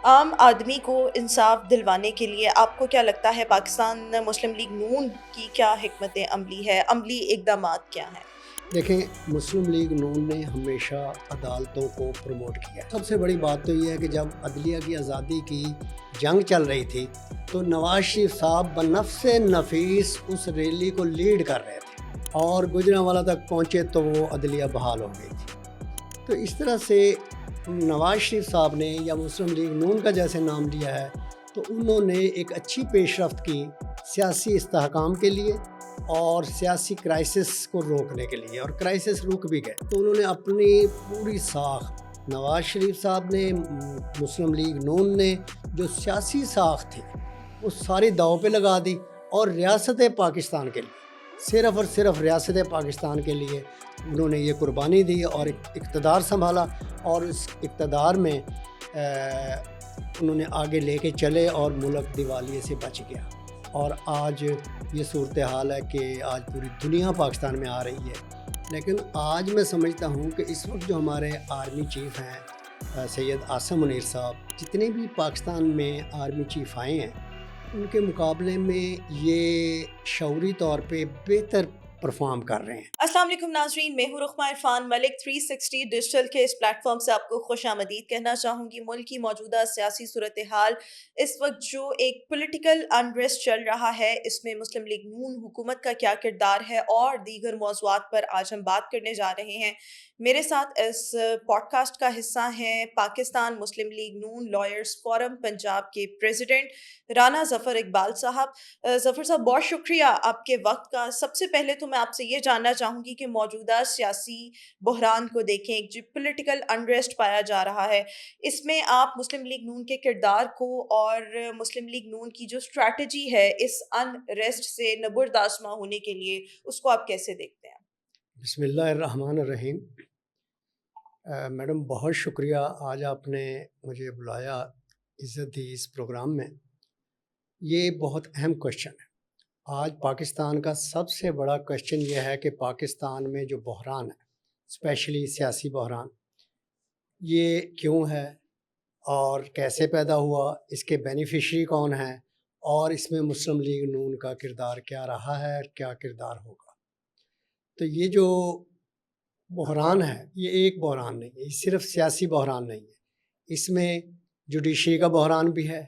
عام آدمی کو انصاف دلوانے کے لیے آپ کو کیا لگتا ہے پاکستان مسلم لیگ نون کی کیا حکمت عملی ہے، عملی اقدامات کیا ہیں؟ دیکھیں، مسلم لیگ نون نے ہمیشہ عدالتوں کو پروموٹ کیا ہے۔ سب سے بڑی بات تو یہ ہے کہ جب عدلیہ کی آزادی کی جنگ چل رہی تھی تو نواز شریف صاحب بنفس نفیس اس ریلی کو لیڈ کر رہے تھے اور گجرانوالہ تک پہنچے تو وہ عدلیہ بحال ہو گئی تھی۔ تو اس طرح سے نواز شریف صاحب نے یا مسلم لیگ نون کا جیسے نام لیا ہے تو انہوں نے ایک اچھی پیش رفت کی سیاسی استحکام کے لیے اور سیاسی کرائسس کو روکنے کے لیے، اور کرائسس رک بھی گئے۔ تو انہوں نے اپنی پوری ساخت، نواز شریف صاحب نے، مسلم لیگ نون نے جو سیاسی ساخت تھی وہ ساری داؤ پہ لگا دی اور ریاست پاکستان کے لیے، صرف اور صرف ریاست پاکستان کے لیے انہوں نے یہ قربانی دی اور اقتدار سنبھالا، اور اس اقتدار میں انہوں نے آگے لے کے چلے اور ملک دیوالیے سے بچ گیا۔ اور آج یہ صورتحال ہے کہ آج پوری دنیا پاکستان میں آ رہی ہے، لیکن آج میں سمجھتا ہوں کہ اس وقت جو ہمارے آرمی چیف ہیں سید عاصم منیر صاحب، جتنے بھی پاکستان میں آرمی چیف آئے ہیں ان کے مقابلے میں یہ شعوری طور پہ بہتر پرفارم کر رہے ہیں۔ السلام علیکم ناظرین، میں ہوں رخمہ عرفان ملک۔ 360 ڈیجیٹل کے اس پلیٹ فارم سے آپ کو خوش آمدید کہنا چاہوں گی۔ ملک کی موجودہ سیاسی صورتحال، اس وقت جو ایک پولیٹیکل انریسٹ چل رہا ہے، اس میں مسلم لیگ نون حکومت کا کیا کردار ہے اور دیگر موضوعات پر آج ہم بات کرنے جا رہے ہیں۔ میرے ساتھ اس پوڈ کاسٹ کا حصہ ہیں پاکستان مسلم لیگ نون لائرز فورم پنجاب کے پریزیڈنٹ رانا ظفر اقبال صاحب۔ ظفر صاحب، بہت شکریہ آپ کے وقت کا۔ سب سے پہلے تو میں آپ سے یہ جاننا چاہوں گی کہ موجودہ سیاسی بحران کو دیکھیں، ایک جو پولیٹیکل انریسٹ پایا جا رہا ہے، اس میں آپ مسلم لیگ نون کے کردار کو اور مسلم لیگ نون کی جو اسٹریٹجی ہے اس انریسٹ سے نبردآسماں ہونے کے لیے، اس کو آپ کیسے دیکھتے ہیں؟ بسم اللہ الرحمن الرحیم۔ میڈم بہت شکریہ، آج آپ نے مجھے بلایا، عزت دی اس پروگرام میں۔ یہ بہت اہم کوشچن ہے۔ آج پاکستان کا سب سے بڑا کوشچن یہ ہے کہ پاکستان میں جو بحران ہے، اسپیشلی سیاسی بحران، یہ کیوں ہے اور کیسے پیدا ہوا، اس کے بینیفیشری کون ہیں، اور اس میں مسلم لیگ نون کا کردار کیا رہا ہے اور کیا کردار ہوگا۔ تو یہ جو بحران ہے یہ ایک بحران نہیں ہے، یہ صرف سیاسی بحران نہیں ہے، اس میں جوڈیشری کا بحران بھی ہے،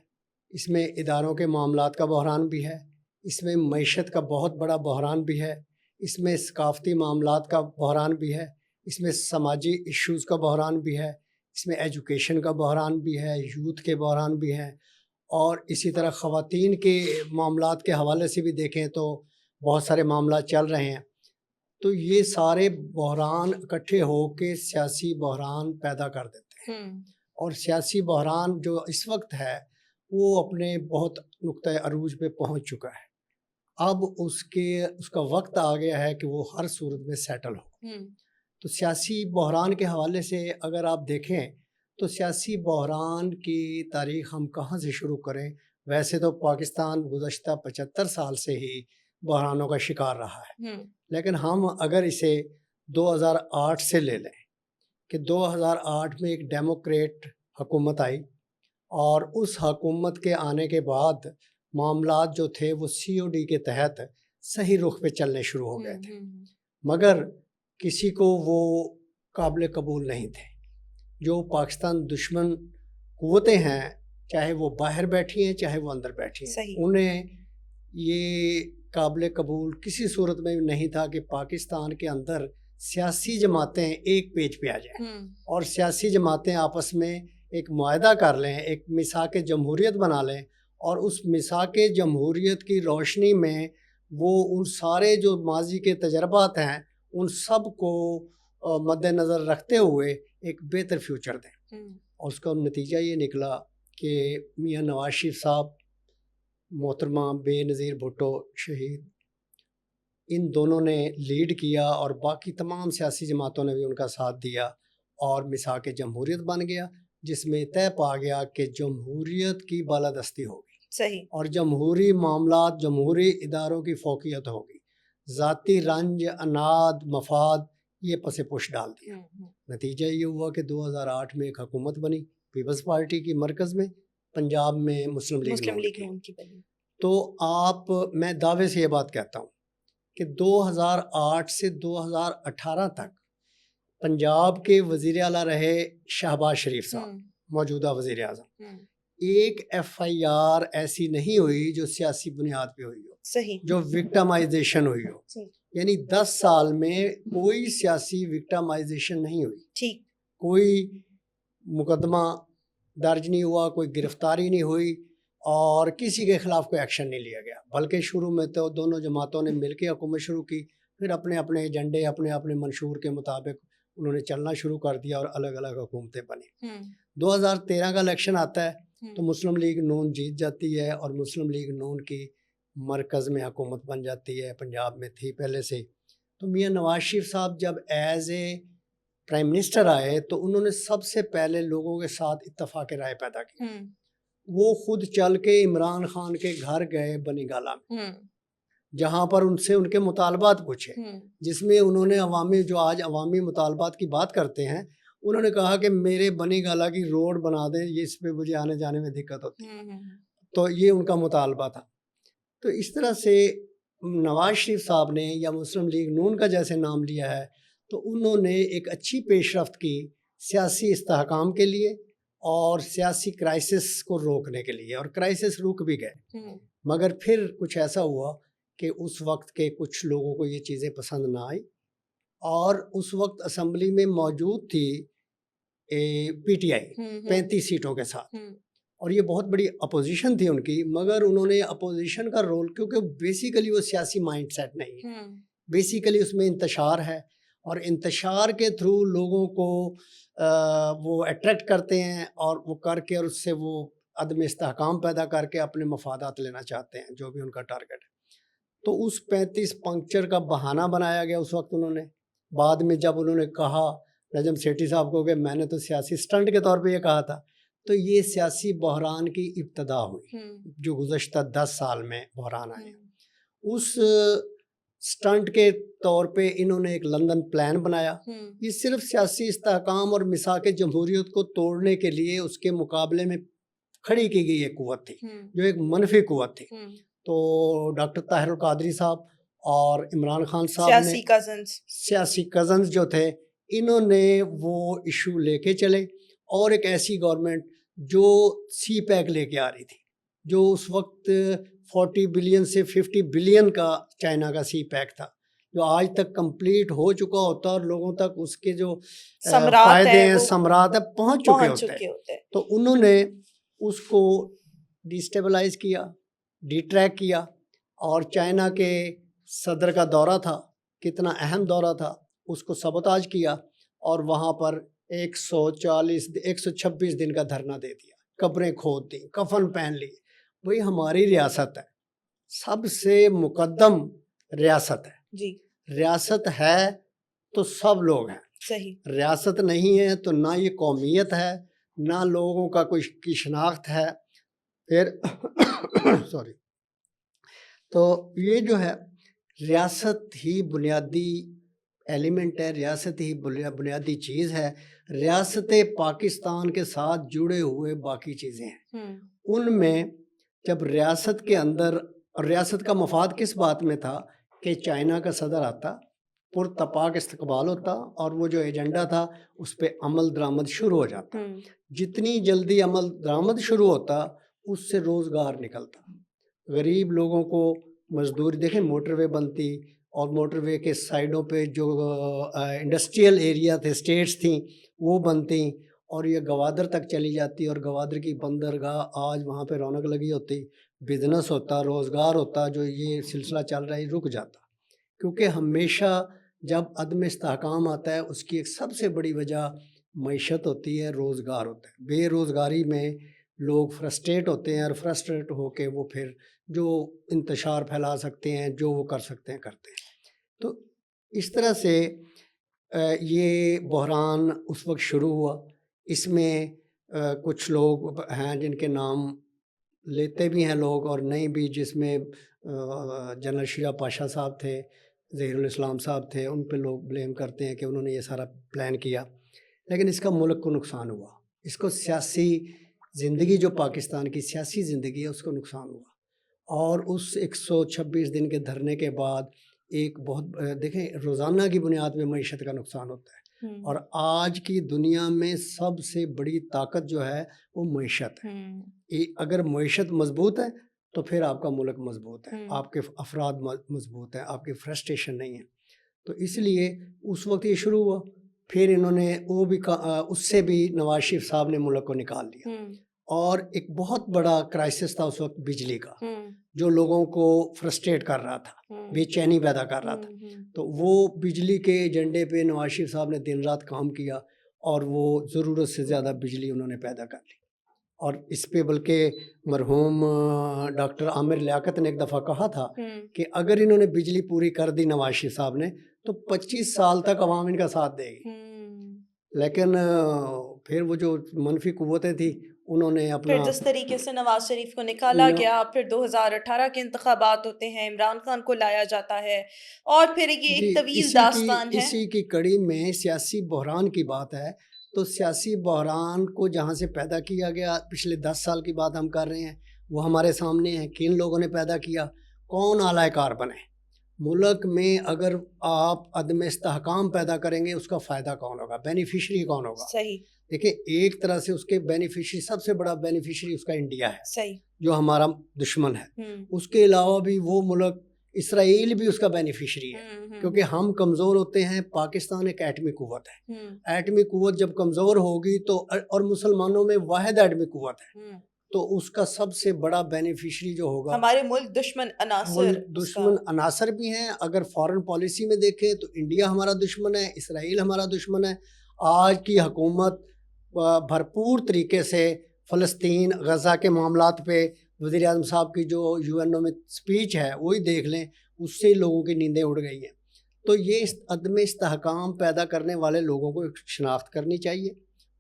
اس میں اداروں کے معاملات کا بحران بھی ہے، اس میں معیشت کا بہت بڑا بحران بھی ہے، اس میں ثقافتی معاملات کا بحران بھی ہے، اس میں سماجی ایشوز کا بحران بھی ہے، اس میں ایجوکیشن کا بحران بھی ہے، یوتھ کے بحران بھی ہیں، اور اسی طرح خواتین کے معاملات کے حوالے سے بھی دیکھیں تو بہت سارے معاملات چل رہے ہیں۔ تو یہ سارے بحران اکٹھے ہو کے سیاسی بحران پیدا کر دیتے ہیں، اور سیاسی بحران جو اس وقت ہے وہ اپنے بہت نقطۂ عروج پہ پہنچ چکا ہے۔ اب اس کا وقت آ گیا ہے کہ وہ ہر صورت میں سیٹل ہو۔ تو سیاسی بحران کے حوالے سے اگر آپ دیکھیں تو سیاسی بحران کی تاریخ ہم کہاں سے شروع کریں؟ ویسے تو پاکستان گزشتہ 75 سال سے ہی بحرانوں کا شکار رہا ہے، لیکن ہم اگر اسے 2008 سے لے لیں کہ 2008 میں ایک ڈیموکریٹ حکومت آئی، اور اس حکومت کے آنے کے بعد معاملات جو تھے وہ COD کے تحت صحیح رخ پہ چلنے شروع ہو گئے تھے، مگر کسی کو وہ قابل قبول نہیں تھے۔ جو پاکستان دشمن قوتیں ہیں، چاہے وہ باہر بیٹھی ہیں چاہے وہ اندر بیٹھی ہیں، انہیں یہ قابل قبول کسی صورت میں نہیں تھا کہ پاکستان کے اندر سیاسی جماعتیں ایک پیج پہ آ جائیں اور سیاسی جماعتیں آپس میں ایک معاہدہ کر لیں، ایک میثاق جمہوریت بنا لیں، اور اس میثاق جمہوریت کی روشنی میں وہ ان سارے جو ماضی کے تجربات ہیں ان سب کو مد نظر رکھتے ہوئے ایک بہتر فیوچر دیں۔ اور اس کا نتیجہ یہ نکلا کہ میاں نواز شریف صاحب، محترمہ بے نظیر بھٹو شہید، ان دونوں نے لیڈ کیا اور باقی تمام سیاسی جماعتوں نے بھی ان کا ساتھ دیا، اور میثاق جمہوریت بن گیا، جس میں طے پا گیا کہ جمہوریت کی بالادستی ہوگی، اور جمہوری معاملات، جمہوری اداروں کی فوقیت ہوگی، ذاتی رنج، اناد، مفاد یہ پس پش ڈال دیا۔ نتیجہ یہ ہوا کہ 2008 میں ایک حکومت بنی پیپلز پارٹی کی مرکز میں، پنجاب میں مسلم لیگ مسلم نون لیگ کی. نون کی بنی. تو میں دعوے سے یہ بات کہتا ہوں کہ 2008 سے 2018 تک پنجاب کے وزیر اعلیٰ رہے شہباز شریف صاحب، موجودہ وزیر اعظم. ایک ایف آئی آر ایسی نہیں ہوئی جو سیاسی بنیاد پہ ہوئی ہو، صحیح، جو وکٹمائزیشن ہوئی ہو. یعنی 10 سال میں کوئی سیاسی وکٹمائزیشن نہیں ہوئی، ٹھیک، کوئی مقدمہ درج نہیں ہوا، کوئی گرفتاری نہیں ہوئی اور کسی کے خلاف کوئی ایکشن نہیں لیا گیا. بلکہ شروع میں تو دونوں جماعتوں نے مل کے حکومت شروع کی، پھر اپنے اپنے ایجنڈے اپنے اپنے منشور کے مطابق انہوں نے چلنا شروع کر دیا اور الگ الگ حکومتیں بنی. 2013 کا الیکشن آتا ہے تو مسلم لیگ نون جیت جاتی ہے اور مسلم لیگ نون کی مرکز میں حکومت بن جاتی ہے. پنجاب میں تھی پہلے سے. تو میاں نواز شریف صاحب جب ایز اے پرائم منسٹر آئے تو انہوں نے سب سے پہلے لوگوں کے ساتھ اتفاق رائے پیدا کی. وہ خود چل کے عمران خان کے گھر گئے بنی گالا میں، جہاں پر ان سے ان کے مطالبات پوچھے، جس میں انہوں نے جو آج عوامی مطالبات کی بات کرتے ہیں، انہوں نے کہا کہ میرے بنی گالا کی روڈ بنا دیں، یہ اس پہ مجھے آنے جانے میں دقت ہوتی ہے. تو یہ ان کا مطالبہ تھا. تو اس طرح سے نواز شریف صاحب نے یا مسلم لیگ نون کا جیسے نام لیا ہے تو انہوں نے ایک اچھی پیش رفت کی سیاسی استحکام کے لیے اور سیاسی کرائسس کو روکنے کے لیے، اور کرائسس رک بھی گئے. مگر پھر کچھ ایسا ہوا کہ اس وقت کے کچھ لوگوں کو یہ چیزیں پسند نہ آئی، اور اس وقت اسمبلی میں موجود تھی پی ٹی آئی 35 سیٹوں کے ساتھ، اور یہ بہت بڑی اپوزیشن تھی ان کی. مگر انہوں نے اپوزیشن کا رول، کیونکہ بیسیکلی وہ سیاسی مائنڈ سیٹ نہیں ہے، بیسیکلی اس میں انتشار ہے، اور انتشار کے تھرو لوگوں کو وہ اٹریکٹ کرتے ہیں اور وہ کر کے، اور اس سے وہ عدم استحکام پیدا کر کے اپنے مفادات لینا چاہتے ہیں، جو بھی ان کا ٹارگٹ ہے. تو اس 35 پنکچر کا بہانہ بنایا گیا اس وقت. انہوں نے بعد میں جب انہوں نے کہا نجم سیٹھی صاحب کو کہ میں نے تو سیاسی سٹنٹ کے طور پہ یہ کہا تھا، تو یہ سیاسی بحران کی ابتدا ہوئی جو گزشتہ 10 سال میں بحران آئے. اس سٹنٹ کے طور پہ انہوں نے ایک لندن پلان بنایا. یہ صرف سیاسی استحکام اور میثاق جمہوریت کو توڑنے کے لیے اس کے مقابلے میں کھڑی کی گئی ایک قوت تھی، جو ایک منفی قوت تھی. تو ڈاکٹر طاہر القادری صاحب اور عمران خان صاحب نے، سیاسی کزنز جو تھے، انہوں نے وہ ایشو لے کے چلے، اور ایک ایسی گورنمنٹ جو سی پیک لے کے آ رہی تھی، جو اس وقت 40 بلین سے 50 بلین کا چائنا کا سی پیک تھا، جو آج تک کمپلیٹ ہو چکا ہوتا اور لوگوں تک اس کے جو فائدے ہیں، ثمرات ہیں، پہنچ چکے ہوتے. تو انہوں نے اس کو ڈی اسٹیبلائز کیا، ڈی ٹریک کیا، اور چائنا کے صدر کا دورہ تھا، کتنا اہم دورہ تھا، اس کو سبوتاج کیا، اور وہاں پر 126 دن کا دھرنا دے دیا، قبریں کھود دیں، کفن پہن لی. وہی ہماری ریاست ہے، سب سے مقدم ریاست ہے جی. ریاست ہے تو سب لوگ ہیں، صحیح. ریاست نہیں ہے تو نہ یہ قومیت ہے، نہ لوگوں کا کوئی کی شناخت ہے. پھر سوری، تو یہ جو ہے ریاست ہی بنیادی ایلیمنٹ ہے، ریاست ہی بنیادی چیز ہے. ریاست پاکستان کے ساتھ جڑے ہوئے باقی چیزیں ہیں، ان میں جب ریاست کے اندر، اور ریاست کا مفاد کس بات میں تھا کہ چائنا کا صدر آتا، پرتپاک استقبال ہوتا، اور وہ جو ایجنڈا تھا اس پہ عمل درآمد شروع ہو جاتا. جتنی جلدی عمل درآمد شروع ہوتا اس سے روزگار نکلتا، غریب لوگوں کو مزدوری. دیکھیں موٹر وے بنتی، اور موٹر وے کے سائڈوں پہ جو انڈسٹریل ایریا تھے، اسٹیٹس تھیں، وہ بنتی، اور یہ گوادر تک چلی جاتی، اور گوادر کی بندرگاہ آج وہاں پہ رونق لگی ہوتی، بزنس ہوتا، روزگار ہوتا. جو یہ سلسلہ چل رہا ہے رک جاتا، کیونکہ ہمیشہ جب عدم استحکام آتا ہے اس کی ایک سب سے بڑی وجہ معیشت ہوتی ہے، روزگار ہوتا ہے. بے روزگاری میں لوگ فرسٹریٹ ہوتے ہیں، اور فرسٹریٹ ہو کے وہ پھر جو انتشار پھیلا سکتے ہیں، جو وہ کر سکتے ہیں کرتے ہیں. تو اس طرح سے یہ بحران اس وقت شروع ہوا. اس میں کچھ لوگ ہیں جن کے نام لیتے بھی ہیں لوگ اور نہیں بھی، جس میں جنرل شجاع پاشا صاحب تھے، ظہیر الاسلام صاحب تھے. ان پہ لوگ بلیم کرتے ہیں کہ انہوں نے یہ سارا پلان کیا، لیکن اس کا ملک کو نقصان ہوا. اس کو سیاسی زندگی جو پاکستان کی سیاسی زندگی ہے اس کو نقصان ہوا، اور اس 126 دن کے دھرنے کے بعد ایک بہت دیکھیں روزانہ کی بنیاد پہ معیشت کا نقصان ہوتا ہے، اور آج کی دنیا میں سب سے بڑی طاقت جو ہے وہ معیشت ہے۔ اگر معیشت مضبوط ہے تو پھر آپ کا ملک مضبوط ہے، آپ کے افراد مضبوط ہیں، آپ کی فرسٹریشن نہیں ہے۔ تو اس لیے اس وقت یہ شروع ہوا، پھر انہوں نے وہ بھی اس سے بھی نواز شریف صاحب نے ملک کو نکال دیا، اور ایک بہت بڑا کرائسس تھا اس وقت بجلی کا، جو لوگوں کو فرسٹریٹ کر رہا تھا، بے چینی پیدا کر رہا تھا۔ تو وہ بجلی کے ایجنڈے پہ نواز شریف صاحب نے دن رات کام کیا، اور وہ ضرورت سے زیادہ بجلی انہوں نے پیدا کر لی۔ اور اس پہ بلکہ مرحوم ڈاکٹر عامر لیاقت نے ایک دفعہ کہا تھا کہ اگر انہوں نے بجلی پوری کر دی نواز شریف صاحب نے تو 25 سال تک عوام ان کا ساتھ دے گی۔ لیکن پھر وہ جو منفی قوتیں تھیں انہوں نے اپنا پھر جس طریقے سے نواز شریف کو نکالا گیا، پھر 2018 کے انتخابات ہوتے ہیں، عمران خان کو لایا جاتا ہے، اور پھر یہ ایک طویل داستان ہے۔ اسی کی کڑی میں سیاسی بحران کی بات ہے، تو سیاسی بحران کو جہاں سے پیدا کیا گیا، پچھلے 10 سال کی بات ہم کر رہے ہیں، وہ ہمارے سامنے ہے۔ کن لوگوں نے پیدا کیا، کون اعلی کار بنے ملک میں؟ اگر آپ عدم استحکام پیدا کریں گے اس کا فائدہ کون ہوگا، بینیفیشری کون ہوگا؟ صحیح۔ دیکھیں ایک طرح سے اس کے بینیفیشری، سب سے بڑا بینیفیشری اس کا انڈیا ہے، صحیح، جو ہمارا دشمن ہے۔ اس کے علاوہ بھی وہ ملک اسرائیل بھی اس کا بینیفیشری ہے، کیونکہ ہم کمزور ہوتے ہیں۔ پاکستان ایک ایٹمی قوت ہے، ایٹمی قوت جب کمزور ہوگی تو، اور مسلمانوں میں واحد ایٹمی قوت ہے، تو اس کا سب سے بڑا بینیفیشری جو ہوگا، ہمارے ملک دشمن عناصر بھی ہیں۔ اگر فارن پالیسی میں دیکھیں تو انڈیا ہمارا دشمن ہے، اسرائیل ہمارا دشمن ہے۔ آج کی حکومت بھرپور طریقے سے فلسطین، غزہ کے معاملات پہ وزیر اعظم صاحب کی جو UN میں سپیچ ہے وہی دیکھ لیں، اس سے لوگوں کی نیندیں اڑ گئی ہیں۔ تو یہ عدم استحکام پیدا کرنے والے لوگوں کو شناخت کرنی چاہیے۔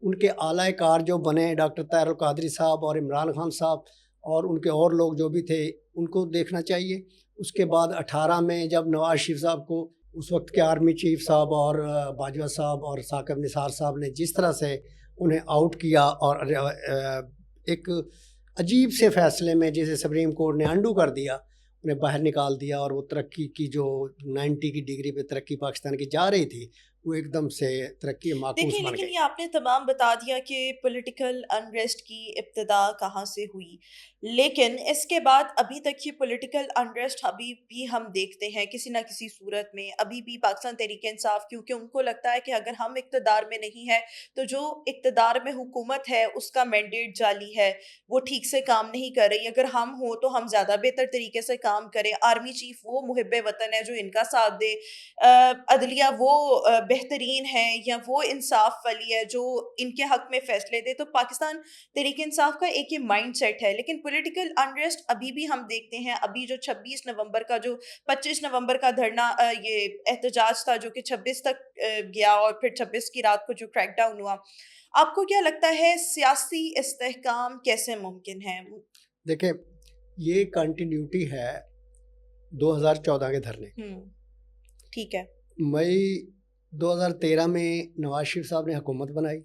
ان کے اعلی کار جو بنے، ڈاکٹر طاہر القادری صاحب اور عمران خان صاحب اور ان کے اور لوگ جو بھی تھے، ان کو دیکھنا چاہیے۔ اس کے بعد 18 میں جب نواز شریف صاحب کو اس وقت کے آرمی چیف صاحب اور باجوہ صاحب اور ثاقب نثار صاحب نے جس طرح سے انہیں آؤٹ کیا، اور ایک عجیب سے فیصلے میں جسے سپریم کورٹ نے انڈو کر دیا، انہیں باہر نکال دیا، اور وہ ترقی کی جو 90 کی ڈگری پہ ترقی پاکستان کی جا رہی تھی وہ ایک دم سے ترقی معکوس بن گئی۔ لیکن یہ آپ نے تمام بتا دیا کہ پولیٹیکل انریسٹ کی ابتدا کہاں سے ہوئی، لیکن اس کے بعد ابھی تک یہ پولیٹیکل انریسٹ ابھی بھی ہم دیکھتے ہیں کسی نہ کسی صورت میں۔ ابھی بھی پاکستان تحریک انصاف، کیونکہ ان کو لگتا ہے کہ اگر ہم اقتدار میں نہیں ہے تو جو اقتدار میں حکومت ہے اس کا مینڈیٹ جعلی ہے، وہ ٹھیک سے کام نہیں کر رہی۔ اگر ہم ہوں تو ہم زیادہ بہتر طریقے سے کام کریں۔ آرمی چیف وہ محب وطن ہے جو ان کا ساتھ دے، عدلیہ وہ بہترین ہے یا وہ انصاف والی ہے جو ان کے حق میں فیصلے دے۔ تو پاکستان تحریک انصاف کا ایک یہ مائنڈ سیٹ ہے، لیکن پولیٹیکل انریسٹ ابھی بھی ہم دیکھتے ہیں۔ ابھی جو 26 نومبر کا جو 25 نومبر کا دھرنا، یہ احتجاج تھا جو کہ 26 تک گیا، اور پھر 26 کی رات کو جو کریک ڈاؤن ہوا، آپ کو کیا لگتا ہے سیاسی استحکام کیسے ممکن ہے؟ دیکھیں یہ کنٹینیوٹی ہے 2014 کے دھرنے، ٹھیک ہے۔ مئی 2013 میں نواز شریف صاحب نے حکومت بنائی،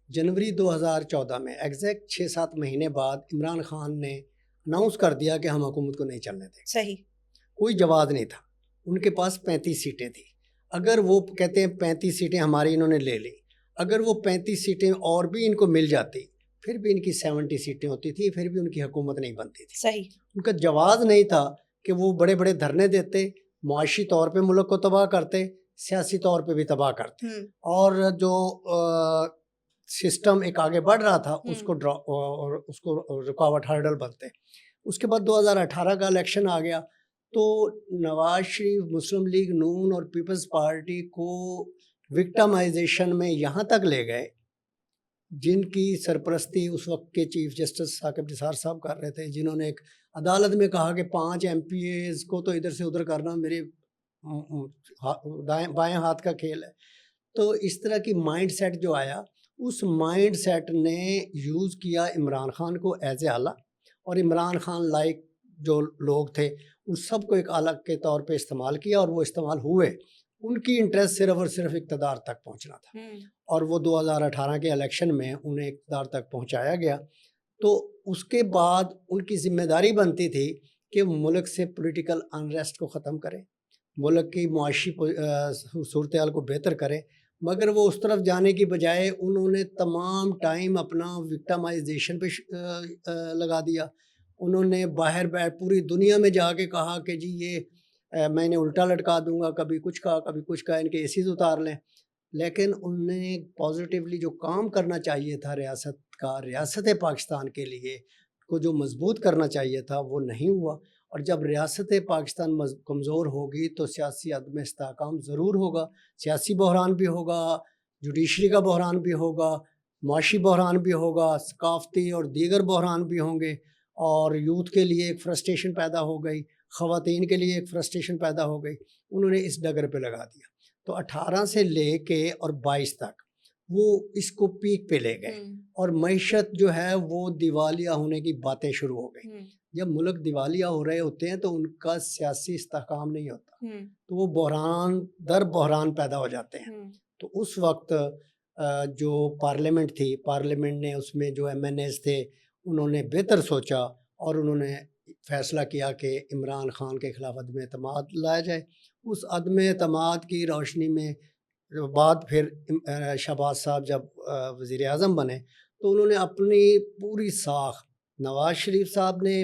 جنوری 2014 میں ایگزیکٹ 6-7 مہینے بعد عمران خان نے اناؤنس کر دیا کہ ہم حکومت کو نہیں چلنے دیں گے۔ صحیح، کوئی جواز نہیں تھا، ان کے پاس 35 سیٹیں تھیں۔ اگر وہ کہتے ہیں 35 سیٹیں ہماری انہوں نے لے لی، اگر وہ 35 سیٹیں اور بھی ان کو مل جاتی پھر بھی ان کی 70 سیٹیں ہوتی تھی، پھر بھی ان کی حکومت نہیں بنتی تھی۔ صحیح، ان کا جواز نہیں تھا کہ وہ بڑے بڑے دھرنے دیتے، معاشی طور پہ ملک کو تباہ کرتے، سیاسی طور پہ بھی تباہ کرتے، اور جو سسٹم ایک آگے بڑھ رہا تھا اس کو رکاوٹ، ہرڈل بنتے۔ اس کے بعد 2018 کا الیکشن آ گیا، تو نواز شریف مسلم لیگ نون اور پیپلز پارٹی کو وکٹمائزیشن میں یہاں تک لے گئے، جن کی سرپرستی اس وقت کے چیف جسٹس ثاقب نثار صاحب کر رہے تھے، جنہوں نے ایک عدالت میں کہا کہ 5 MPAs کو تو ادھر سے ادھر کرنا میرے بائیں ہاتھ کا کھیل ہے۔ تو اس طرح کی مائنڈ سیٹ جو آیا، اس مائنڈ سیٹ نے یوز کیا عمران خان کو ایز اے آلہ، اور عمران خان لائک جو لوگ تھے اس سب کو ایک آلہ کے طور پہ استعمال کیا، اور وہ استعمال ہوئے۔ ان کی انٹرسٹ صرف اور صرف اقتدار تک پہنچنا تھا، اور وہ 2018 کے الیکشن میں انہیں اقتدار تک پہنچایا گیا۔ تو اس کے بعد ان کی ذمہ داری بنتی تھی کہ ملک سے پولیٹیکل انریسٹ کو ختم کریں، ملک کی معاشی صورتحال کو بہتر کریں، مگر وہ اس طرف جانے کی بجائے انہوں نے تمام ٹائم اپنا وکٹمائزیشن پہ لگا دیا. انہوں نے باہر پوری دنیا میں جا کے کہا کہ جی یہ میں نے الٹا لٹکا دوں گا، کبھی کچھ کہا کبھی کچھ کہا، ان کے ایسیز اتار لیں. لیکن انہوں نے پازیٹیولی جو کام کرنا چاہیے تھا ریاست پاکستان کے لیے کو جو مضبوط کرنا چاہیے تھا وہ نہیں ہوا. اور جب ریاست پاکستان کمزور ہوگی تو سیاسی عدم استحکام ضرور ہوگا، سیاسی بحران بھی ہوگا، جوڈیشری کا بحران بھی ہوگا، معاشی بحران بھی ہوگا، ثقافتی اور دیگر بحران بھی ہوں گے. اور یوتھ کے لیے ایک فرسٹریشن پیدا ہو گئی، خواتین کے لیے ایک فرسٹریشن پیدا ہو گئی. انہوں نے اس ڈگر پہ لگا دیا. تو 18 سے لے کے اور 22 تک وہ اس کو پیک پہ لے گئے، اور معیشت جو ہے وہ دیوالیہ ہونے کی باتیں شروع ہو گئی. جب ملک دیوالیہ ہو رہے ہوتے ہیں تو ان کا سیاسی استحکام نہیں ہوتا، تو وہ بحران در بحران پیدا ہو جاتے ہیں. تو اس وقت جو پارلیمنٹ تھی، پارلیمنٹ نے اس میں جو ایم این ایز تھے انہوں نے بہتر سوچا اور انہوں نے فیصلہ کیا کہ عمران خان کے خلاف عدم اعتماد لایا جائے. اس عدم اعتماد کی روشنی میں بعد پھر شہباز صاحب جب وزیر اعظم بنے تو انہوں نے اپنی پوری ساخت، نواز شریف صاحب نے،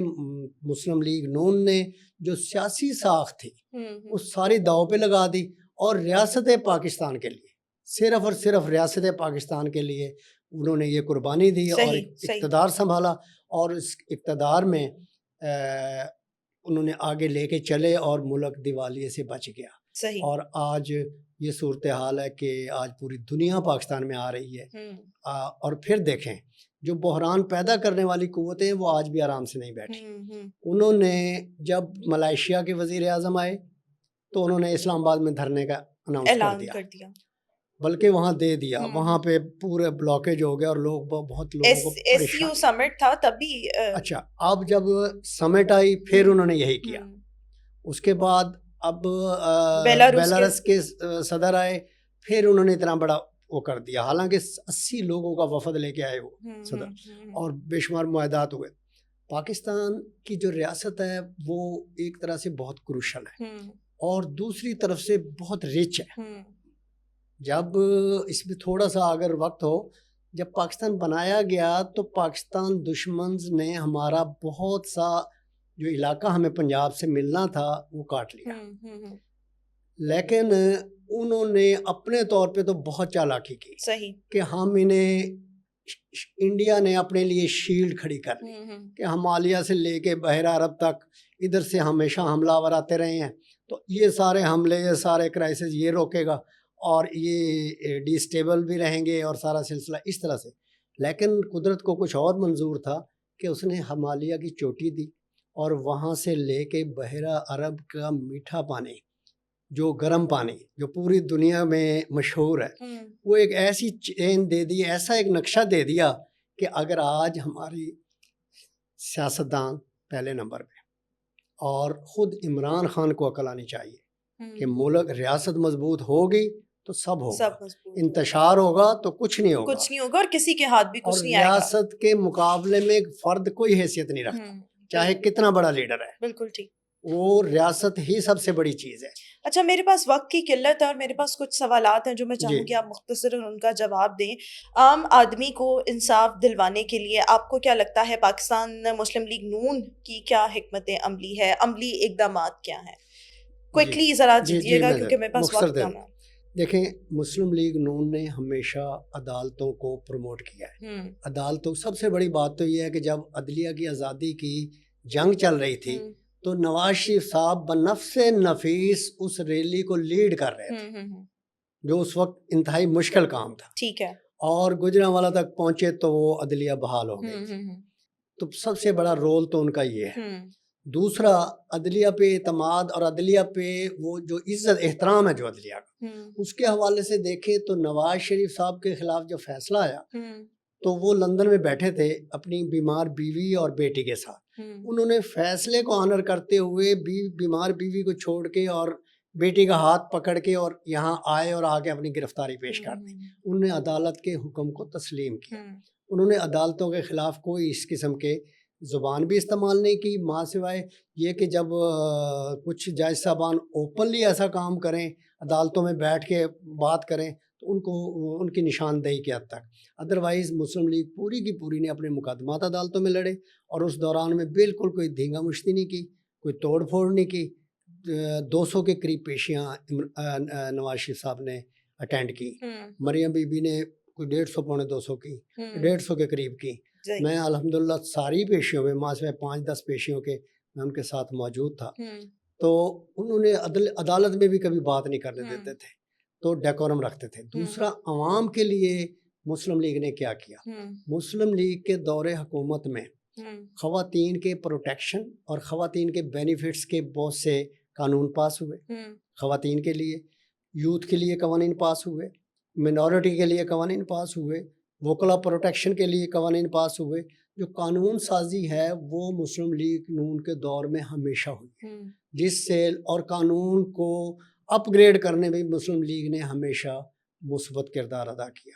مسلم لیگ نون نے جو سیاسی ساخت تھی وہ ساری داؤ پہ لگا دی، اور ریاست پاکستان کے لیے، صرف اور صرف ریاست پاکستان کے لیے انہوں نے یہ قربانی دی اور اقتدار سنبھالا. اور اس اقتدار میں انہوں نے آگے لے کے چلے اور ملک دیوالیے سے بچ گیا. اور آج یہ صورتحال ہے کہ آج پوری دنیا پاکستان میں آ رہی ہے. اور پھر دیکھیں جو بحران پیدا کرنے والی قوتیں وہ آج بھی آرام سے نہیں بیٹھی. انہوں نے جب ملائیشیا کے وزیر اعظم آئے تو انہوں نے اسلام آباد میں دھرنے کا اناؤنس کر دیا، بلکہ وہاں دے دیا، وہاں پہ پورے بلاکیج ہو گیا اور بہت لوگوں کو پریشان. سمٹ تھا تبھی. اچھا، اب جب سمٹ آئی پھر انہوں نے یہی کیا. اس کے بعد اب بیلاروس کے صدر آئے، پھر انہوں نے اتنا بڑا وہ کر دیا، حالانکہ 80 لوگوں کا وفد لے کے آئے وہ صدر اور بے شمار معاہدات ہوئے. پاکستان کی جو ریاست ہے وہ ایک طرح سے بہت کروشل ہے اور دوسری طرف سے بہت رچ ہے. جب اس میں تھوڑا سا اگر وقت ہو، جب پاکستان بنایا گیا تو پاکستان دشمنز نے ہمارا بہت سا جو علاقہ ہمیں پنجاب سے ملنا تھا وہ کاٹ لیا. لیکن انہوں نے اپنے طور پہ تو بہت چالاکی کی کہ ہم انہیں، انڈیا نے اپنے لیے شیلڈ کھڑی کر لی کہ ہمالیہ سے لے کے بحیرہ عرب تک ادھر سے ہمیشہ حملہ آور آتے رہے ہیں، تو یہ سارے حملے، یہ سارے کرائسس یہ روکے گا اور یہ ڈی اسٹیبل بھی رہیں گے اور سارا سلسلہ اس طرح سے. لیکن قدرت کو کچھ اور منظور تھا کہ اس نے ہمالیہ کی چوٹی دی اور وہاں سے لے کے بحیرہ عرب کا میٹھا پانی، جو گرم پانی جو پوری دنیا میں مشہور ہے، وہ ایک ایسی چین دے دی، ایسا ایک نقشہ دے دیا کہ اگر آج ہماری سیاستدان پہلے نمبر پہ اور خود عمران خان کو عقل آنی چاہیے کہ ملک ریاست مضبوط ہوگی تو سب ہوگا، انتشار ہوگا تو کچھ نہیں ہوگا اور کسی کے ہاتھ بھی کچھ نہیں آئے گا. ریاست کے مقابلے میں فرد کوئی حیثیت نہیں رکھتا، چاہے کتنا بڑا لیڈر ہے. بالکل ٹھیک، وہ ریاست ہی سب سے بڑی چیز ہے. اچھا، میرے پاس وقت کی قلت ہے اور میرے پاس کچھ سوالات ہیں جو میں چاہوں گی آپ مختصراً ان کا جواب دیں. عام آدمی کو انصاف دلوانے کے لیے آپ کو کیا لگتا ہے پاکستان مسلم لیگ نون کی کیا حکمت عملی ہے، عملی اقدامات کیا ہیں؟ کوئکلی ذرا دیجیے گا کیونکہ میرے پاس وقت کم ہے. دیکھیں، مسلم لیگ نون نے ہمیشہ عدالتوں کو پروموٹ کیا ہے. عدالتوں، سب سے بڑی بات تو یہ ہے کہ جب عدلیہ کی آزادی کی جنگ چل رہی تھی تو نواز شریف صاحب بنفس نفیس اس ریلی کو لیڈ کر رہے تھے، جو اس وقت انتہائی مشکل کام تھا. ٹھیک ہے. اور گجرانوالہ تک پہنچے تو وہ عدلیہ بحال ہو گئی. تو سب سے بڑا رول تو ان کا یہ ہے. دوسرا، عدلیہ پہ اعتماد اور عدلیہ پہ وہ جو عزت احترام ہے جو عدلیہ کا، اس کے حوالے سے دیکھیں تو نواز شریف صاحب کے خلاف جو فیصلہ آیا تو وہ لندن میں بیٹھے تھے اپنی بیمار بیوی اور بیٹی کے ساتھ. انہوں نے فیصلے کو آنر کرتے ہوئے بیمار بیوی کو چھوڑ کے اور بیٹی کا ہاتھ پکڑ کے اور یہاں آئے اور آگے اپنی گرفتاری پیش کر دی. انہوں نے عدالت کے حکم کو تسلیم کیا انہوں نے عدالتوں کے خلاف کوئی اس قسم کے زبان بھی استعمال نہیں کی، ماں سوائے یہ کہ جب کچھ جج صاحبان اوپنلی ایسا کام کریں، عدالتوں میں بیٹھ کے بات کریں، تو ان کو ان کی نشاندہی کے حد تک. ادروائز مسلم لیگ پوری کی پوری نے اپنے مقدمات عدالتوں میں لڑے، اور اس دوران میں بالکل کوئی دھینگا مشتی نہیں کی، کوئی توڑ پھوڑ نہیں کی. 200 کے قریب پیشیاں نواز شریف صاحب نے اٹینڈ کی. مریم بی بی نے کوئی 150 پونے 200 کی، 150 کے قریب کی. میں الحمدللہ ساری پیشیوں میں ماں سے 5-10 پیشیوں کے میں ان کے ساتھ موجود تھا. تو انہوں نے عدالت میں بھی کبھی بات نہیں کرنے دیتے تھے، تو ڈیکورم رکھتے تھے. دوسرا، عوام کے لیے مسلم لیگ نے کیا کیا؟ مسلم لیگ کے دور حکومت میں خواتین کے پروٹیکشن اور خواتین کے بینیفٹس کے بہت سے قانون پاس ہوئے. خواتین کے لیے، یوتھ کے لیے قوانین پاس ہوئے، منورٹی کے لیے قوانین پاس ہوئے، وکلا پروٹیکشن کے لیے قوانین پاس ہوئے. جو قانون سازی ہے وہ مسلم لیگ نون کے دور میں ہمیشہ ہوئی ہے، جس سے اور قانون کو اپ گریڈ کرنے میں مسلم لیگ نے ہمیشہ مثبت کردار ادا کیا.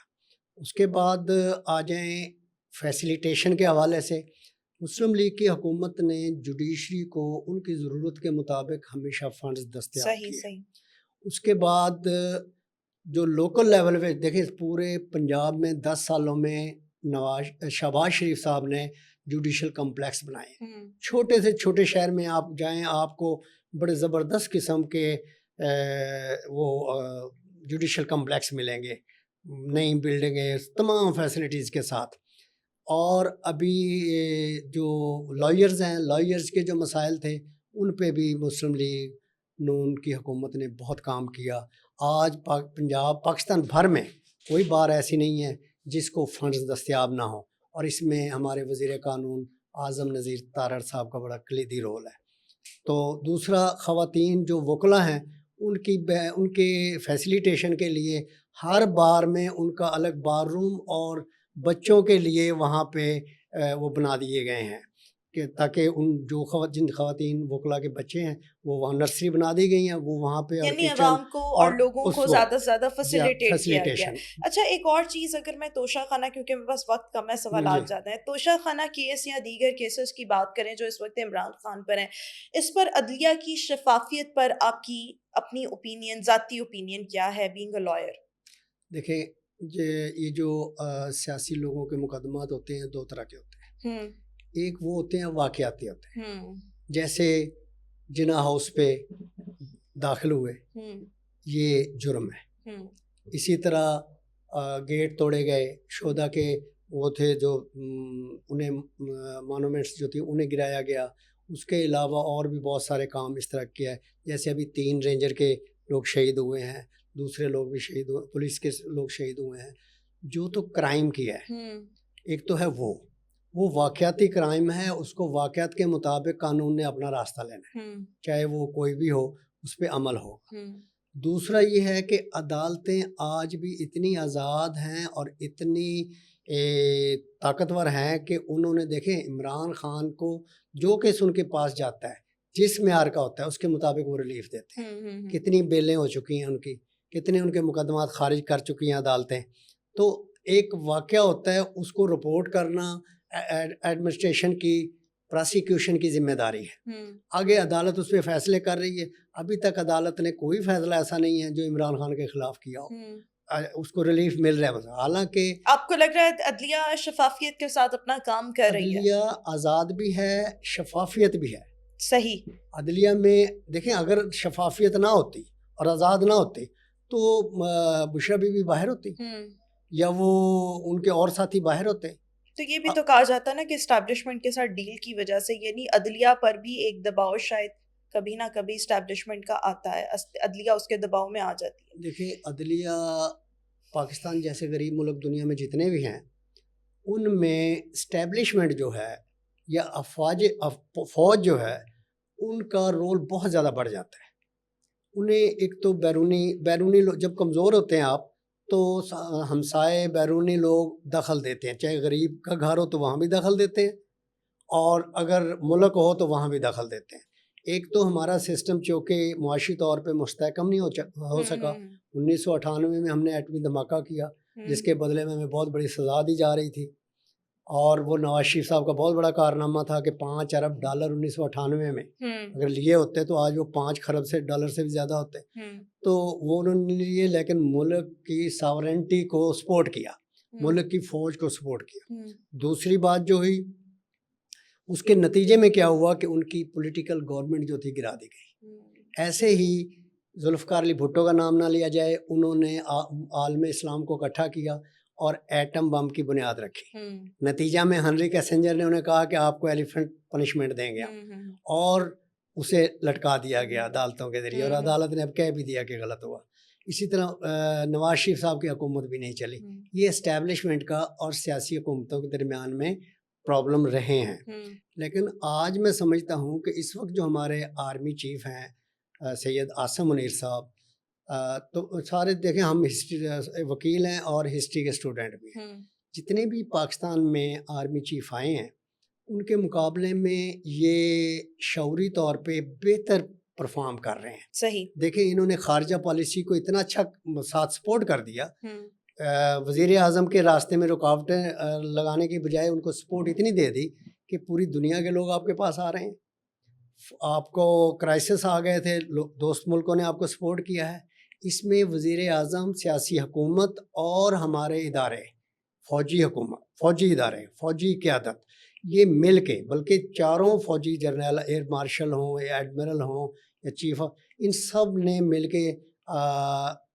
اس کے بعد آ جائیں فیسیلیٹیشن کے حوالے سے، مسلم لیگ کی حکومت نے جوڈیشری کو ان کی ضرورت کے مطابق ہمیشہ فنڈز دستیاب کیے. اس کے بعد جو لوکل لیول پہ دیکھیں، پورے پنجاب میں 10 سالوں میں شہباز شریف صاحب نے جوڈیشل کمپلیکس بنائے. چھوٹے سے چھوٹے شہر میں آپ جائیں، آپ کو بڑے زبردست قسم کے وہ جوڈیشل کمپلیکس ملیں گے، نئی بلڈنگیں تمام فیسلٹیز کے ساتھ. اور ابھی جو لائرز ہیں، لائرز کے جو مسائل تھے ان پہ بھی مسلم لیگ نون کی حکومت نے بہت کام کیا. آج پنجاب، پاکستان بھر میں کوئی بار ایسی نہیں ہے جس کو فنڈز دستیاب نہ ہو، اور اس میں ہمارے وزیر قانون اعظم نذیر تارڑ صاحب کا بڑا کلیدی رول ہے. تو دوسرا، خواتین جو وکلا ہیں ان کے فیسیلیٹیشن کے لیے ہر بار میں ان کا الگ بار روم اور بچوں کے لیے وہاں پہ وہ بنا دیے گئے ہیں کہ تاکہ جن خواتین وکلا کے بچے ہیں وہ وہاں نرسری بنا دی گئی ہیں، وہ وہاں پہ یعنی عوام کو اور لوگوں کو زیادہ سے زیادہ فیسیلیٹیٹ کیا گیا. اچھا، ایک اور چیز، اگر میں توشہ خانہ، کیونکہ میرے پاس وقت کم ہے، سوالات زیادہ ہیں، توشہ خانہ کیس یا دیگر کیسز کی بات کریں جو اس وقت عمران خان پر ہیں، اس پر عدلیہ کی شفافیت پر آپ کی اپنی اوپینین، ذاتی اوپینین کیا ہے بینگ اے لائر؟ دیکھیں، یہ جو سیاسی لوگوں کے مقدمات ہوتے ہیں 2 طرح کے ہوتے ہیں. ایک وہ ہوتے ہیں واقعاتی ہوتے ہیں، جیسے جنا ہاؤس پہ داخل ہوئے، یہ جرم ہے. اسی طرح گیٹ توڑے گئے، شہدا کے وہ تھے جو انہیں مانومنٹس جو تھی انہیں گرایا گیا. اس کے علاوہ اور بھی بہت سارے کام اس طرح کیا ہے، جیسے ابھی 3 رینجر کے لوگ شہید ہوئے ہیں، دوسرے لوگ بھی شہید ہوئے، پولیس کے لوگ شہید ہوئے ہیں. جو تو کرائم کیا ہے، ایک تو ہے وہ واقعاتی کرائم ہے، اس کو واقعات کے مطابق قانون نے اپنا راستہ لینا ہے، چاہے وہ کوئی بھی ہو، اس پہ عمل ہو. دوسرا یہ ہے کہ عدالتیں آج بھی اتنی آزاد ہیں اور اتنی طاقتور ہیں کہ انہوں نے دیکھیں عمران خان کو جو کیس ان کے پاس جاتا ہے، جس معیار کا ہوتا ہے اس کے مطابق وہ ریلیف دیتے ہیں. کتنی بیلیں ہو چکی ہیں ان کی، کتنے ان کے مقدمات خارج کر چکی ہیں عدالتیں. تو ایک واقعہ ہوتا ہے، اس کو رپورٹ کرنا ایڈمنسٹریشن کی، پراسیکیوشن کی ذمہ داری ہے. آگے عدالت اس پہ فیصلے کر رہی ہے. ابھی تک عدالت نے کوئی فیصلہ ایسا نہیں ہے جو عمران خان کے خلاف کیا ہو، اس کو ریلیف مل رہا ہے. حالانکہ آپ کو لگ رہا ہے عدلیہ شفافیت کے ساتھ اپنا کام کر رہی ہے؟ عدلیہ آزاد بھی ہے، شفافیت بھی ہے. صحیح. عدلیہ میں دیکھیں، اگر شفافیت نہ ہوتی اور آزاد نہ ہوتے تو بشرا بی بی باہر ہوتی، یا وہ ان کے اور ساتھی باہر ہوتے. تو یہ بھی تو کہا جاتا ہے نا کہ اسٹیبلشمنٹ کے ساتھ ڈیل کی وجہ سے، یعنی عدلیہ پر بھی ایک دباؤ شاید کبھی نہ کبھی اسٹیبلشمنٹ کا آتا ہے، عدلیہ اس کے دباؤ میں آ جاتی ہے. دیکھیں، عدلیہ پاکستان جیسے غریب ملک دنیا میں جتنے بھی ہیں ان میں اسٹیبلشمنٹ جو ہے یا فوج جو ہے ان کا رول بہت زیادہ بڑھ جاتا ہے. انہیں ایک تو بیرونی لوگ جب کمزور ہوتے ہیں آپ، تو ہمسائے بیرونی لوگ دخل دیتے ہیں، چاہے غریب کا گھر ہو تو وہاں بھی دخل دیتے ہیں، اور اگر ملک ہو تو وہاں بھی دخل دیتے ہیں. ایک تو ہمارا سسٹم چونکہ معاشی طور پہ مستحکم نہیں ہو سکا. 1998 میں ہم نے ایٹمی دھماکہ کیا جس کے بدلے میں ہمیں بہت بڑی سزا دی جا رہی تھی. اور وہ نواز شریف صاحب کا بہت بڑا کارنامہ تھا کہ $5 ارب 1998 میں اگر لیے ہوتے تو آج وہ 5 خرب سے ڈالر سے بھی زیادہ ہوتے. تو وہ انہوں نے لیے لیکن ملک کی ساورنٹی کو سپورٹ کیا, ملک کی فوج کو سپورٹ کیا. دوسری بات جو ہوئی اس کے نتیجے میں کیا ہوا کہ ان کی پولیٹیکل گورنمنٹ جو تھی گرا دی گئی. ایسے ہی ذوالفقار علی بھٹو کا نام نہ لیا جائے, انہوں نے عالم اسلام کو اکٹھا کیا اور ایٹم بم کی بنیاد رکھی. نتیجہ میں ہنری کیسنجر نے انہیں کہا کہ آپ کو ایلیفنٹ پنشمنٹ دیں گے, اور اسے لٹکا دیا گیا عدالتوں کے ذریعے, اور عدالت نے اب کہہ بھی دیا کہ غلط ہوا. اسی طرح نواز شریف صاحب کی حکومت بھی نہیں چلی. یہ اسٹیبلشمنٹ کا اور سیاسی حکومتوں کے درمیان میں پرابلم رہے ہیں. لیکن آج میں سمجھتا ہوں کہ اس وقت جو ہمارے آرمی چیف ہیں سید عاصم منیر صاحب, تو سارے دیکھیں ہم ہسٹری وکیل ہیں اور ہسٹری کے اسٹوڈنٹ بھی ہیں. جتنے بھی پاکستان میں آرمی چیف آئے ہیں ان کے مقابلے میں یہ شعوری طور پہ بہتر پرفارم کر رہے ہیں. صحیح. دیکھیں انہوں نے خارجہ پالیسی کو اتنا اچھا ساتھ سپورٹ کر دیا, وزیر اعظم کے راستے میں رکاوٹیں لگانے کی بجائے ان کو سپورٹ اتنی دے دی کہ پوری دنیا کے لوگ آپ کے پاس آ رہے ہیں. آپ کو کرائسس آ گئے تھے, دوست ملکوں نے آپ کو سپورٹ کیا ہے. اس میں وزیر اعظم, سیاسی حکومت اور ہمارے ادارے, فوجی حکومت, فوجی ادارے, فوجی قیادت, یہ مل کے, بلکہ چاروں فوجی جرنیل, ایئر مارشل ہوں یا ایڈمرل ہوں یا چیف, ان سب نے مل کے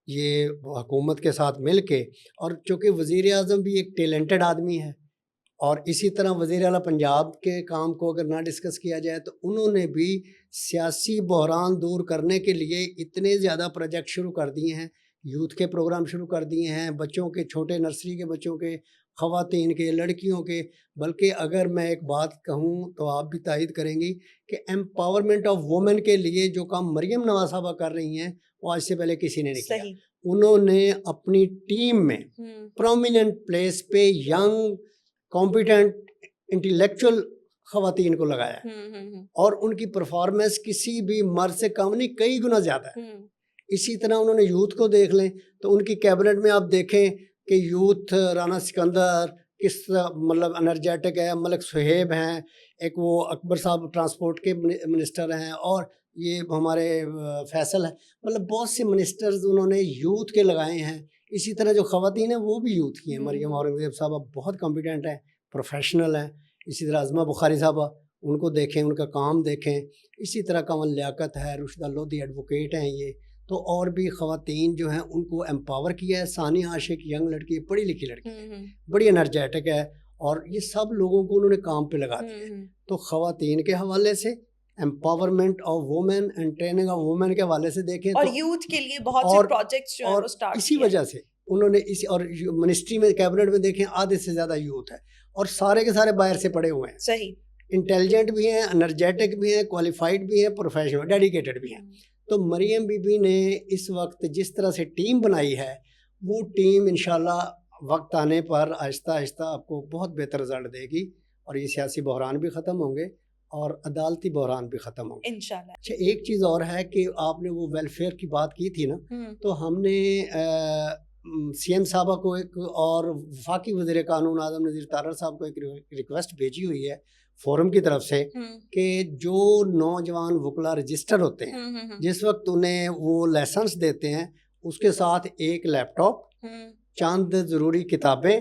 یہ حکومت کے ساتھ مل کے, اور چونکہ وزیر اعظم بھی ایک ٹیلنٹڈ آدمی ہے, اور اسی طرح وزیر اعلیٰ پنجاب کے کام کو اگر نہ ڈسکس کیا جائے تو انہوں نے بھی سیاسی بحران دور کرنے کے لیے اتنے زیادہ پروجیکٹ شروع کر دیے ہیں, یوتھ کے پروگرام شروع کر دیے ہیں, بچوں کے, چھوٹے نرسری کے بچوں کے, خواتین کے, لڑکیوں کے. بلکہ اگر میں ایک بات کہوں تو آپ بھی تائید کریں گی کہ ایمپاورمنٹ آف وومن کے لیے جو کام مریم نواز صاحبہ کر رہی ہیں وہ آج سے پہلے کسی نے نہیں کیا. انہوں نے اپنی ٹیم میں پرومیننٹ پلیس پہ ینگ کمپیٹنٹ انٹلیکچوئل خواتین کو لگایا ہے, اور ان کی پرفارمنس کسی بھی مرد سے کم نہیں, کئی گنا زیادہ ہے. اسی طرح انہوں نے یوتھ کو دیکھ لیں تو ان کی کیبنٹ میں آپ دیکھیں کہ یوتھ رانا سکندر کس مطلب انرجیٹک ہے, ملک صہیب ہیں, ایک وہ اکبر صاحب ٹرانسپورٹ کے منسٹر ہیں, اور یہ ہمارے فیصل ہیں. مطلب بہت سے منسٹرز انہوں نے یوتھ کے لگائے ہیں. اسی طرح جو خواتین ہیں وہ بھی یوتھ کی ہیں. مریم اورنگزیب صاحبہ بہت کمپیٹنٹ ہیں, پروفیشنل ہیں. اسی طرح عظمہ بخاری صاحبہ, ان کو دیکھیں, ان کا کام دیکھیں. اسی طرح کمل لیاقت ہے, رشدہ لودھی ایڈوکیٹ ہیں یہ تو, اور بھی خواتین جو ہیں ان کو ایمپاور کیا ہے. ثانیہ عاشق ینگ لڑکی, پڑھی لکھی لڑکی ہے, بڑی انرجیٹک ہے, اور یہ سب لوگوں کو انہوں نے کام پہ لگا دیا. تو خواتین کے حوالے سے empowerment of women and training of women کے حوالے سے دیکھیں, اور یوتھ کے لیے بہت سے پروجیکٹس جو ہیں وہ سٹارٹ اسی وجہ سے انہوں نے اس, اور منسٹری میں کیبنٹ میں دیکھیں آدھے سے زیادہ یوتھ ہے, اور سارے کے سارے باہر سے پڑھے ہوئے ہیں. صحیح. انٹیلیجنٹ بھی ہیں, انرجیٹک بھی ہیں, کوالیفائڈ بھی ہیں, پروفیشنل, ڈیڈیکیٹڈ بھی ہیں. تو مریم بی بی نے اس وقت جس طرح سے ٹیم بنائی ہے, وہ ٹیم انشاءاللہ وقت آنے پر آہستہ آہستہ آپ کو بہت بہتر رزلٹ دے گی, اور یہ سیاسی بحران بھی ختم ہوں گے اور عدالتی بحران بھی ختم ہوں گے انشاءاللہ. اچھا, ایک چیز اور ہے کہ آپ نے وہ ویلفیئر کی بات کی تھی نا, تو ہم نے سی ایم صاحبہ کو ایک, اور وفاقی وزیر قانون اعظم نذیر تارڑ صاحب کو ایک ریکویسٹ بھیجی ہوئی ہے فورم کی طرف سے کہ جو نوجوان وکلا رجسٹر ہوتے ہیں, جس وقت انہیں وہ لائسنس دیتے ہیں, اس کے ساتھ ایک لیپ ٹاپ, چند ضروری کتابیں,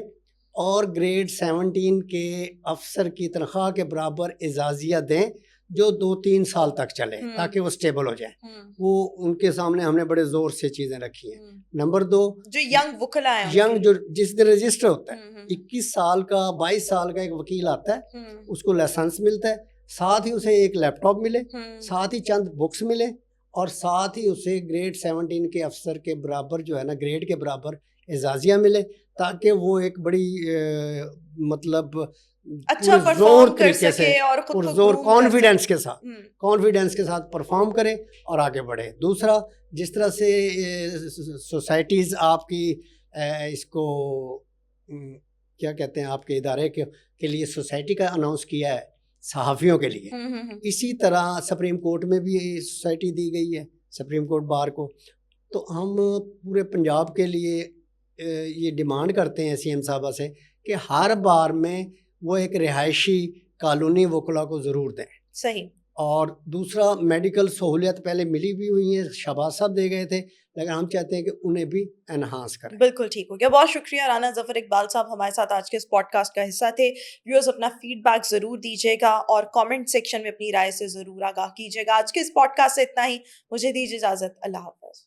اور گریڈ 17 کے افسر کی تنخواہ کے برابر اعزازیہ دیں جو 2-3 سال تک چلے, تاکہ وہ سٹیبل ہو جائیں. وہ ان کے سامنے ہم نے بڑے زور سے چیزیں رکھی ہیں. نمبر 2, جو ینگ وکلا ہیں, ینگ جو جس دن رجسٹر ہوتا ہے, 21 سال کا 22 سال کا ایک وکیل آتا ہے, اس کو لائسنس ملتا ہے, ساتھ ہی اسے ایک لیپ ٹاپ ملے, ساتھ ہی چند بکس ملے, اور ساتھ ہی اسے گریڈ 17 کے افسر کے برابر جو ہے نا, گریڈ کے برابر اعزازیہ ملے, تاکہ وہ ایک بڑی مطلب اچھا پرفارم کر سکے اور خود کو کانفیڈنس کے ساتھ پرفارم کرے اور آگے بڑھے. دوسرا, جس طرح سے سوسائٹیز آپ کی اس کو کیا کہتے ہیں, آپ کے ادارے کے لیے سوسائٹی کا اناؤنس کیا ہے صحافیوں کے لیے, اسی طرح سپریم کورٹ میں بھی سوسائٹی دی گئی ہے, سپریم کورٹ بار کو. تو ہم پورے پنجاب کے لیے یہ ڈیمانڈ کرتے ہیں سی ایم صاحبہ سے کہ ہر بار میں وہ ایک رہائشی کالونی وکلا کو ضرور دیں. صحیح. اور دوسرا میڈیکل سہولیت پہلے ملی بھی ہوئی ہیں, شہباز صاحب دے گئے تھے, لیکن ہم چاہتے ہیں کہ انہیں بھی انہانس کریں. بالکل ٹھیک ہو گیا. بہت شکریہ رانا ظفر اقبال صاحب ہمارے ساتھ آج کے اس پوڈ کاسٹ کا حصہ تھے. ویورز اپنا فیڈ بیک ضرور دیجیے گا اور کامنٹ سیکشن میں اپنی رائے سے ضرور آگاہ کیجیے گا. آج کے اس پوڈ کاسٹ سے اتنا ہی. مجھے دیجیے اجازت. اللہ حافظ.